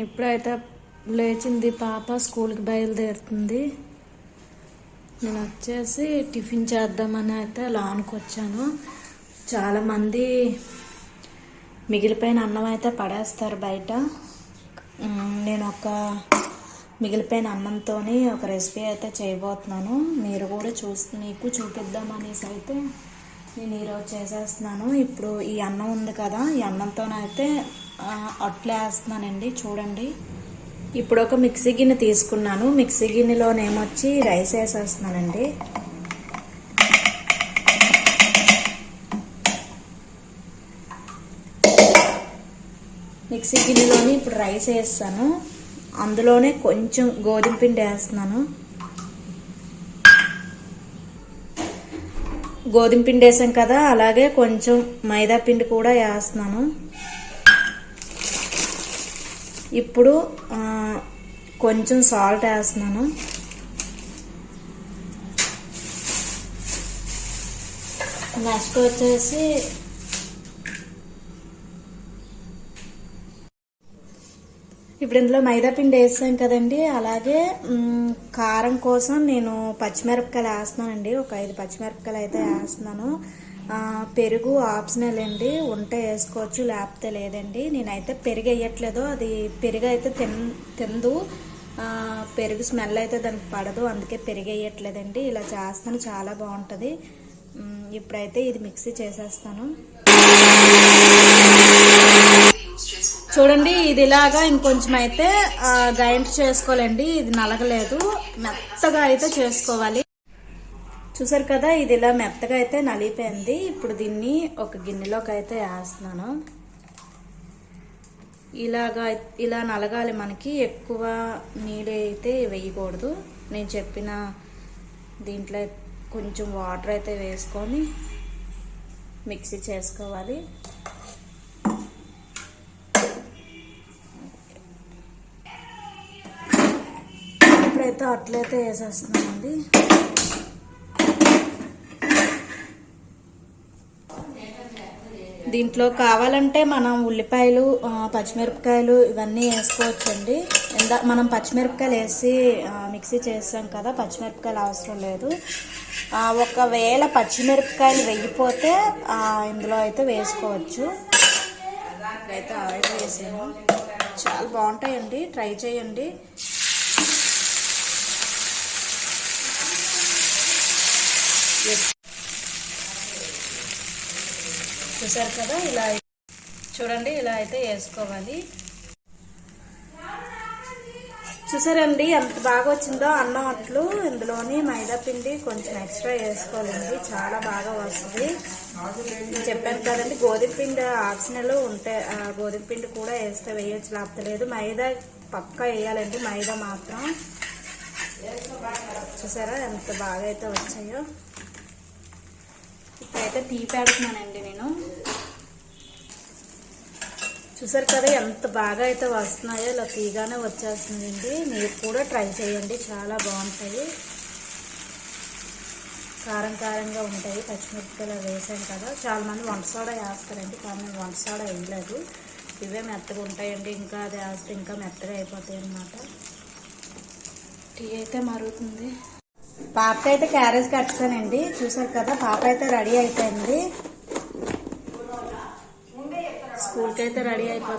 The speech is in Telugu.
ఇప్పుడైతే లేచింది పాప, స్కూల్కి బయలుదేరుతుంది. నేను వచ్చేసి టిఫిన్ చేద్దామని అయితే లోనికి వచ్చాను. చాలామంది మిగిలిపోయిన అన్నం అయితే పడేస్తారు బయట. నేను మిగిలిపోయిన అన్నంతో ఒక రెసిపీ అయితే చేయబోతున్నాను. మీరు కూడా మీకు చూపిద్దామనేసి అయితే నేను ఈరోజు చేసేస్తున్నాను. ఇప్పుడు ఈ అన్నం ఉంది కదా, ఈ అన్నంతోనైతే అట్లే వేస్తున్నానండి. చూడండి, ఇప్పుడు ఒక మిక్సీ గిన్నె తీసుకున్నాను. మిక్సీ గిన్నెలోనేమొచ్చి రైస్ వేసేస్తున్నానండి. మిక్సీ గిన్నెలోని ఇప్పుడు రైస్ వేస్తాను. అందులోనే కొంచెం గోధుమ పిండి వేస్తున్నాను. గోధుమ పిండి వేసాం కదా, అలాగే కొంచెం మైదా పిండి కూడా వేస్తున్నాను. ఇప్పుడు కొంచెం సాల్ట్ వేస్తున్నాను. నెక్స్ట్ వచ్చేసి ఇప్పుడు ఇందులో మైదా పిండి వేసాం కదండి, అలాగే కారం కోసం నేను పచ్చిమిరపకాయలు వేస్తున్నానండి. ఒక 5 పచ్చిమిరపకాయలు అయితే వేస్తున్నాను. పెరుగు ఆప్షనల్ అండి, ఉంటే వేసుకోవచ్చు, లేకపోతే లేదండి. నేనైతే పెరుగు వేయట్లేదు, అది పెరుగు అయితే తిందు, పెరుగు స్మెల్ అయితే దానికి పడదు, అందుకే పెరుగు వేయట్లేదండి. ఇలా చేస్తాను, చాలా బాగుంటుంది. ఇప్పుడైతే ఇది మిక్సీ చేసేస్తాను. చూడండి, ఇది ఇలాగా ఇంకొంచెం అయితే గ్రైండ్ చేసుకోవాలండి. ఇది నలగలేదు, మెత్తగా అయితే చేసుకోవాలి. చూసారు కదా, ఇది ఇలా మెత్తగా అయితే నలిగిపోయింది. ఇప్పుడు దీన్ని ఒక గిన్నెలోకి అయితే వేస్తున్నాను. ఇలా నలగాలి మనకి, ఎక్కువ నీళ్ళు అయితే వేయకూడదు. నేను చెప్పిన దీంట్లో కొంచెం వాటర్ అయితే వేసుకొని మిక్సీ చేసుకోవాలి. ఇప్పుడైతే అట్లయితే వేసేస్తున్నానండి. దీంట్లో కావాలంటే మనం ఉల్లిపాయలు, పచ్చిమిరపకాయలు ఇవన్నీ వేసుకోవచ్చండి. మనం పచ్చిమిరపకాయలు వేసి మిక్సీ చేసాం కదా, పచ్చిమిరపకాయలు అవసరం లేదు. ఒకవేళ పచ్చిమిరపకాయలు వేగిపోతే ఇందులో అయితే వేసుకోవచ్చు. ఇప్పుడైతే ఆయిల్ వేసాను, చాలా బాగుంటాయండి, ట్రై చేయండి. చూసారు కదా, ఇలా చూడండి, ఇలా అయితే వేసుకోవాలి. చూసారండి ఎంత బాగా వచ్చిందో అన్నం అట్లు. ఇందులోని మైదా పిండి కొంచెం ఎక్స్ట్రా వేసుకోవాలండి, చాలా బాగా వస్తుంది. చెప్పాను కదండి, గోధుమ పిండి ఆప్షనల్, ఉంటే గోధుమ పిండి కూడా వేస్తే వేయచ్చు, లేకపోతే లేదు. మైదా పక్కా వేయాలండి, మైదా మాత్రం. చూసారా ఎంత బాగా అయితే వచ్చాయో. ఇప్పుడైతే టీ పెడుతున్నానండి నేను. చూసారు కదా ఎంత బాగా అయితే వస్తున్నాయో, ఇలా తీగానే వచ్చేస్తుందండి. మీరు కూడా ట్రై చేయండి, చాలా బాగుంటాయి, కారం కారంగా ఉంటాయి. పచ్చిమిరపకాయలు వేసాం కదా, చాలా మంది వంట సోడా వేస్తారండి, కానీ నేను వంట సోడా వేయలేదు. ఇవే మెత్తగా ఉంటాయండి, ఇంకా అది వేస్తే ఇంకా మెత్తగా అయిపోతాయి అన్నమాట. టీ అయితే మరుగుతుంది. పాప అయితే క్యారేజ్ కట్టానండి. చూసారు కదా, పాప అయితే రెడీ అయిపోయింది, స్కూల్కి అయితే రెడీ అయిపోతుంది.